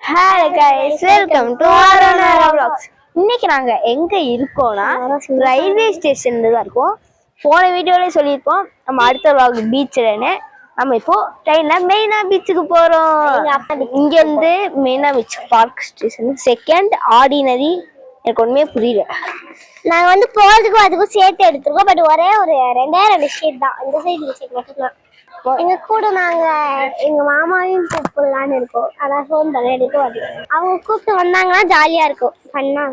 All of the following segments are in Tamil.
ஹாய் கைஸ், வெல்கம் டு ஆரோனாரா vlogs. இன்னைக்கு நாங்க எங்க இருக்கோம்னா ரயில்வே ஸ்டேஷன்ல தான் இருக்கோம். போன வீடியோலயே சொல்லியிருப்போம் நம்ம அடுத்த vlog பீச்லன்னு. நம்ம இப்போ ட்ரெயின்ல மெயினா பீச்சுக்கு போறோம். இங்க இருந்து மெயினா beach park station second ordinary. எனக்கு ஒண்ணுமே புரியல. நாங்க வந்து போறதுக்கும் அதுக்கும் சேர்த்து எடுத்துருக்கோம். பட் ஒரே ஒரு ரெண்டு ஷீட் தான். இந்த சைடு ஷீட் மட்டும் தான். எங்க கூட நாங்க எங்க மாமாவையும் கூப்பிடலான்னு இருக்கோம். ஆனா ஃபோன் பண்ண எடுக்க மாட்டேங்க. அவங்க கூப்பிட்டு வந்தாங்கன்னா ஜாலியா இருக்கும், பண்ணா.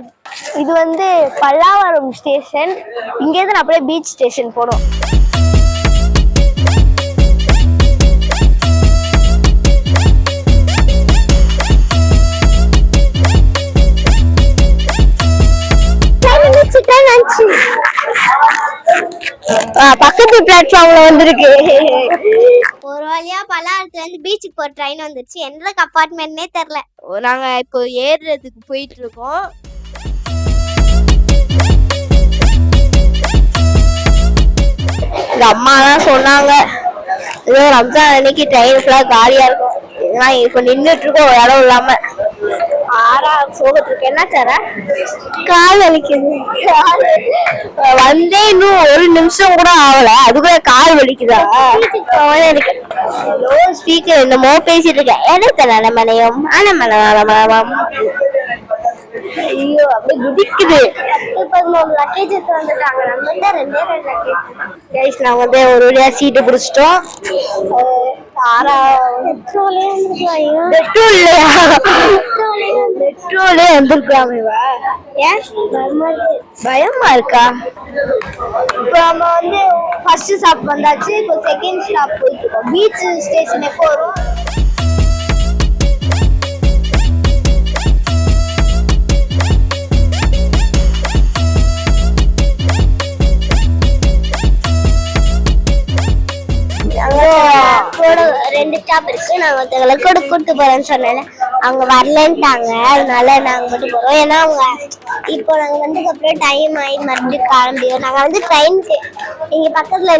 இது வந்து பல்லாவரம் ஸ்டேஷன். இங்க இருந்து நான் அப்படியே பீச் ஸ்டேஷன் போனோம். பக்கத்து பிளாட்ஃபார்ம்ல வந்திருக்கு. ஒரு வழியா பல்லாவரத்துல இருந்து பீச்சுக்கு போற ட்ரெயின் வந்துருச்சு. எந்த கம்பார்ட்மெண்ட்னே தெரியல. நாங்க இப்போ ஏறுறதுக்கு போயிட்டு இருக்கோம். எங்க அம்மா தான் சொன்னாங்க ஏதோ ரம்ஜான் அன்னைக்கு ட்ரெயின் ஃபுல்லா காலியா இருக்கும். இப்ப நின்றுட்டு இருக்கோம் ஒரு இடம் இல்லாம. ஆறா சோகத்துக்கு என்ன தர கால் வலிக்குது. வந்தே இன்னும் ஒரு நிமிஷம் கூட ஆகல, அதுக்குள்ள கால் வலிக்குதா? ஸ்பீக்கர் என்னமோ பேசிட்டு இருக்கேன். எனக்கு நலமனையும் ஆனமலம். ஐயோ அப்படியே குதிக்குது. 13 லக்கேஜ் எடுத்து வந்துட்டாங்க. நம்ம ரெண்டே லக்கேஜ். நான் வந்து ஒரு வழியா சீட்டு பிடிச்சிட்டோம். பயமா இருக்கா? இப்போ நம்ம வந்து ஃபர்ஸ்ட் ஸ்டாப் வந்தாச்சு. இப்போ செகண்ட் ஸ்டாப் போயிட்டு இருக்கோம். பீச் ஸ்டேஷன் எப்போ வரும்? ரெண்டு ஸ்டாப் இருக்கு. நாங்க ஒருத்தவங்களை கூட கூட்டு போறேன்னு சொன்னால அவங்க வரலன்ட்டாங்க. அதனால நாங்க மட்டும் போறோம். ஏன்னா அவங்க இப்போ நாங்க வந்ததுக்கு அப்புறம் டைம் ஆகி மறுபடியும் கிளம்பிடும். நாங்க வந்து ட்ரெயினுக்கு இங்க பக்கத்துல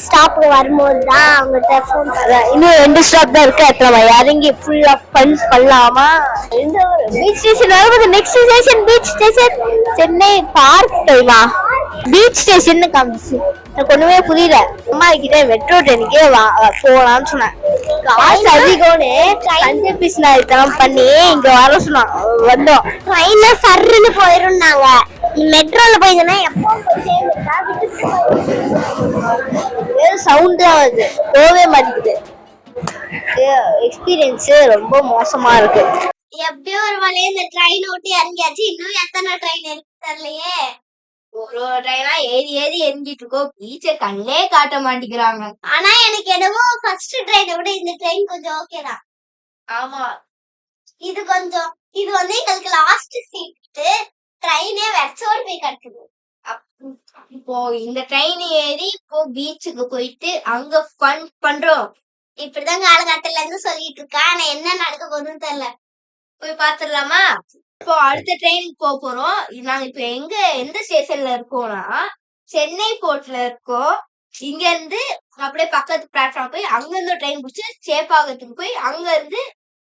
ஸ்டாப்புக்கு வரும்போது தான் அவங்ககிட்ட ஃபோன் பண்ணுறேன். இன்னும் 2 ஸ்டாப் தான் இருக்கு. அப்புறம் இறங்கி ஃபுல்லா ஃபன் பண்ணலாமா? இந்த பீச் ஸ்டேஷன் வரும்போது next station beach station Chennai park டைமா பீச் ஸ்டேஷன் காமிச்சு. எனக்கு ஒண்ணுமே புரியல. அம்மா கிட்ட மெட்ரோ ட்ரெயினுக்கே போகலாம்னு சொன்னேன். காசு அதிகம்னு கஞ்சபிஸ்னாரித்தனம் பண்ணி இங்க வர சொன்னான். வந்தோம். ட்ரெயின்ல சர்ன்னு போயிருந்தாங்க. மெட்ரோல போயிருந்தா எப்போ போய் சேர்ந்துட்டா சவுண்ட் தான் வருது, போவே மாட்டேங்குது. எக்ஸ்பீரியன்ஸ் ரொம்ப மோசமா இருக்கு. எப்படியோ ஒரு வழியா இந்த ட்ரெயின் ஓட்டி இறங்கியாச்சு. இன்னும் எத்தனை ட்ரெயின் இருக்கு தெரியலையே. ஒரு ட்ரெயினா ஏறி ஏறி எரிஞ்சிட்டு இருக்கோம். பீச்சை கண்ணே காட்ட மாட்டேங்கிறாங்க. ஆனா எனக்கு என்னவோ ஃபர்ஸ்ட் ட்ரெயினை விட இந்த ட்ரெயின் கொஞ்சம் ஓகேதான். ஆமா, இது வந்து எங்களுக்கு லாஸ்ட் சீட். ட்ரெயினே வெச்சோடு போய் கிடக்குது. இப்போ இந்த ட்ரெயின் ஏறி இப்போ பீச்சுக்கு போயிட்டு அங்க ஃபன் பண்றோம். இப்படிதான் காலகட்டத்துல இருந்து சொல்லிட்டு இருக்கா. ஆனா என்ன நடக்க போகுதுன்னு தெரியல. போய் பாத்துடலாமா? இப்போ அடுத்த ட்ரெயினுக்கு போறோம். நாங்க இப்ப எந்த ஸ்டேஷன்ல இருக்கோம்னா சென்னை போர்ட்ல இருக்கோம். இங்க இருந்து அப்படியே பக்கத்து பிளாட்ஃபார்ம் போய் அங்க இருந்து ட்ரெயின் பிடிச்சி சேப்பாக்கத்துக்கு போய் அங்க இருந்து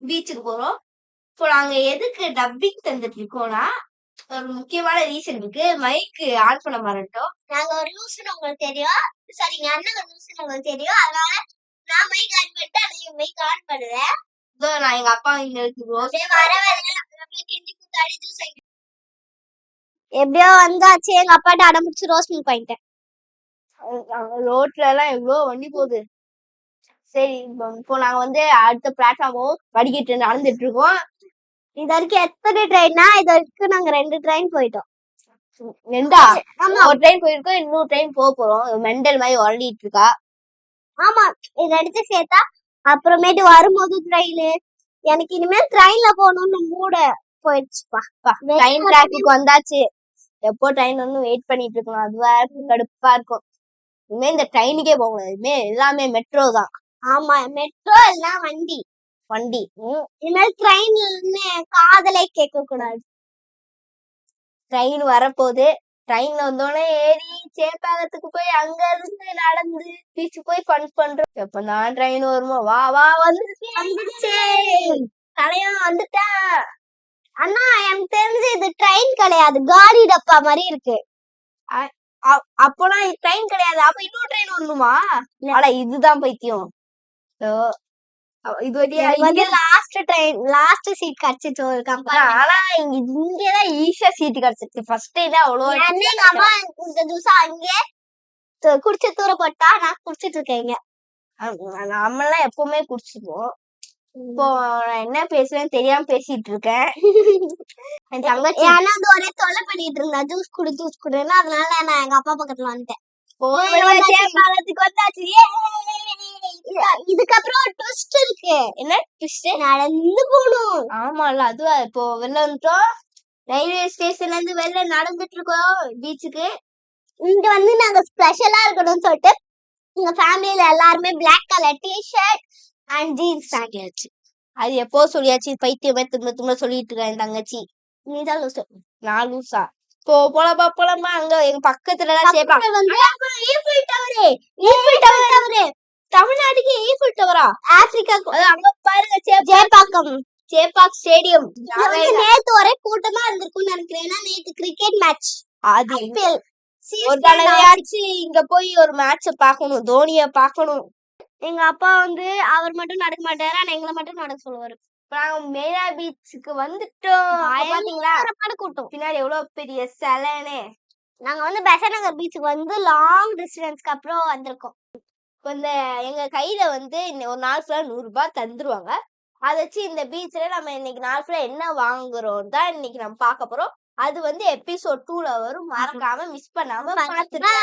பீச்சுக்கு போறோம். இப்போ நாங்க எதுக்கு டப்பிங் தந்துட்டு இருக்கோம்னா ஒரு முக்கியமான ரீசன் இருக்கு. மைக் ஆன் பண்ண மாட்டோம். நாங்க ஒரு லூசுன்னு உங்களுக்கு தெரியும். சரிங்க, அண்ணன் ஒரு லூசுன்னு உங்களுக்கு தெரியும். அதனால நான் மைக் ஆன் பண்ணிட்டு அதையும் மைக் ஆன் பண்ணுவேன். நான் எங்க அப்பா இங்க எப்படியோ வந்தாச்சு. எங்க அப்பாட்ட அடம்பிடிச்சு ரோஸ் மில்க் வாங்கிட்டேன். ரோட்ல எல்லாம் எவ்வளவு வண்டி போகுது. சரி, இப்போ நாங்க வந்து அடுத்த பிளாட்ஃபார்மும் வடிகிட்டு நடந்துட்டு இருக்கோம். இது வரைக்கும் எத்தனை ட்ரெயின்னா? இது வரைக்கும் நாங்க 2 ட்ரெயின் போயிட்டோம். 2? ஒரு ட்ரெயின் போயிருக்கோம், இன்னொரு ட்ரெயின் போறோம். மெண்டல் மாதிரி உரண்டிட்டு இருக்கா. ஆமா, இது எடுத்து சேர்த்தா அப்புறமேட்டு வரும்போது ட்ரெயின். எனக்கு இனிமேல் ட்ரெயின்ல போகணும்னு மூட போயிடுச்சுப்பா. ட்ரெயின் டிராஃபிக் வந்தாச்சு. எப்போ ட்ரெயின் வந்து வெயிட் பண்ணிட்டு இருக்கணும். அதுவா கடுப்பா இருக்கும். இனிமே இந்த ட்ரெயினுக்கே போகணும். இனிமே எல்லாமே மெட்ரோ தான். ஆமா, மெட்ரோ எல்லாம் வண்டி. இனிமேல் ட்ரெயின் காதலே கேட்க கூடாது. ட்ரெயின் வரப்போகுது. ட்ரெயின்ல வந்தோடனே ஏறி சேப்பாக்கத்துக்கு போய் அங்க இருந்து நடந்து பீச்சு போய் ஃபன் பண்றோம். எப்பதான் ட்ரெயின் வருமோ? வா வா வந்துருச்சு. கடையும் வந்துட்டேன். அண்ணா எனக்கு தெரிஞ்சு இது ட்ரெயின் கிடையாது, காடி டப்பா மாதிரி இருக்கு. அப்போனா ட்ரெயின் கிடையாது. அப்ப இன்னொரு ட்ரெயின் வரணுமா? அட இதுதான் பைத்தியம். இது வழியா வந்து லாஸ்ட் ட்ரெயின், லாஸ்ட் சீட் கிடைச்சிச்சு ஒரு கம்பெனி. ஆனா இங்கதான் ஈஸியா சீட்டு கிடைச்சிருக்கு. ஃபர்ஸ்ட் டைம் அவ்வளவு எங்க அம்மா குடிச்ச ஜூஸ் அங்கே குடிச்சு தூர போட்டா நான் குடிச்சிட்டு இருக்கேங்க. நம்மளாம் எப்பவுமே குடிச்சிருவோம். இப்போ நான் என்ன பேசுறேன்னு தெரியாம பேசிட்டு இருக்கேன். என் தங்கச்சி ஏன்னா அது ஒரே தொலை பண்ணிட்டு இருந்தா, ஜூஸ் குடுன்னு. அதனால நான் எங்க அப்பா பக்கத்துல வந்துட்டேன். சேப்பாளத்துக்கு வந்தாச்சு. இதுக்கப்புறம் ஒரு ட்விஸ்ட் இருக்கு. என்ன ட்விஸ்ட்? நடந்து போகணும். ஆமால, அதுவா இப்போ வெளில வந்துட்டோம். ரயில்வே ஸ்டேஷன்ல இருந்து வெளில நடந்துட்டு இருக்கோம் பீச்சுக்கு. இங்க வந்து நாங்க ஸ்பெஷலா இருக்கணும்னு சொல்லிட்டு எங்க ஃபேமிலில எல்லாருமே black colour T-shirt and jeans ஆகியாச்சு. அது எப்போ சொல்லியாச்சு. பைத்தியமே திரும்ப சொல்லிட்டு இருக்கேன் என் தங்கச்சி. நீதான் லூசு. நான் லூசா? போலாமா அங்க எங்க பக்கத்துலதான் சேப்பா. தமிழ்நாட்டுக்கு ஈஃபில் டவரா? ஆப்பிரிக்கா அங்க பாருங்க, ஜெயப்பாக்கம் சேப்பாக் ஸ்டேடியம். நேத்து ஒரே கூட்டமா இருந்திருக்கும்னு நினைக்கிறேன். ஏன்னா நேத்து கிரிக்கெட் மேட்ச். அது ஒரு தடவையாச்சு இங்க போய் ஒரு மேட்ச பாக்கணும், தோனிய பாக்கணும். எங்க அப்பா வந்து அவர் மட்டும் நடக்க மாட்டாரு, ஆனா எங்களை மட்டும் நடக்க சொல்லுவாரு. நாங்க மெரினா பீச்சுக்கு வந்துட்டோம். பாத்தீங்களா கூட்டம் பின்னாடி எவ்வளவு பெரிய சிலைன்னு. நாங்க வந்து பெசன்ட் நகர் பீச்சுக்கு வந்து லாங் டிஸ்டன்ஸ்க்கு அப்புறம் வந்திருக்கோம். இந்த எங்க கையில வந்து ஒரு நாள் ஃபுல்லா 100 ரூபாய் தந்துருவாங்க. அதை வச்சு இந்த பீச்ல நம்ம இன்னைக்கு நாள் ஃபுல்லா என்ன வாங்குறோம் தான் இன்னைக்கு நம்ம பார்க்க போறோம். அது வந்து எபிசோட் 2ல வரும். மறக்காம மிஸ் பண்ணாம பாத்துட்டு